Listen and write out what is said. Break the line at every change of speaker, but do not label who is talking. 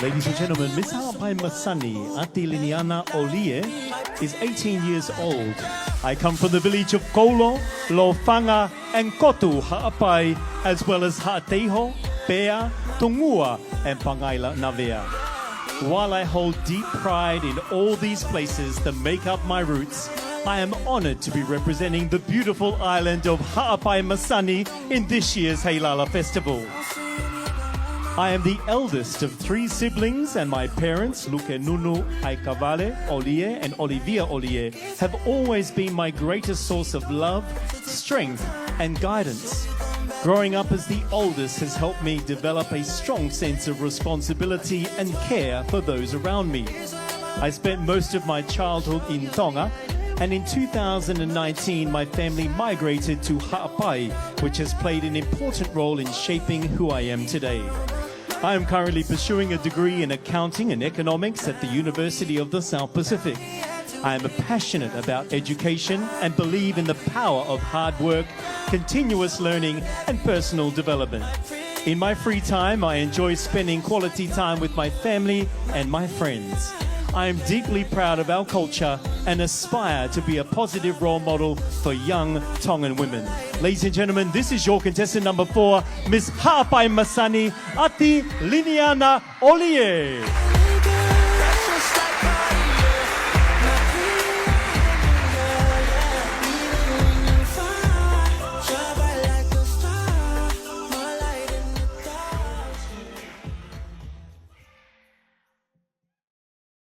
Ladies and gentlemen, Miss Masani, Ati Liliani Olie, is 18 years old. I come from the village of Kolo, Lofanga, and Kotu Ha'apai, as well as Ha'ateho, Pea, Tungua, and Pangaila Navea. While I hold deep pride in all these places that make up my roots, I am honored to be representing the beautiful island of Ha'apai Masani in this year's Heilala Festival. I am the eldest of 3 siblings, and my parents, Luke Nunu Aikavale Olie and Olivia Olie, have always been my greatest source of love, strength, and guidance. Growing up as the oldest has helped me develop a strong sense of responsibility and care for those around me. I spent most of my childhood in Tonga, and in 2019 my family migrated to Ha'apai, which has played an important role in shaping who I am today. I am currently pursuing a degree in accounting and economics at the University of the South Pacific. I am passionate about education and believe in the power of hard work, continuous learning, and personal development. In my free time, I enjoy spending quality time with my family and my friends. I am deeply proud of our culture and aspire to be a positive role model for young Tongan women. Ladies and gentlemen, this is your contestant number 4, Miss Ha'apai Masani, Ati Liliani Olie.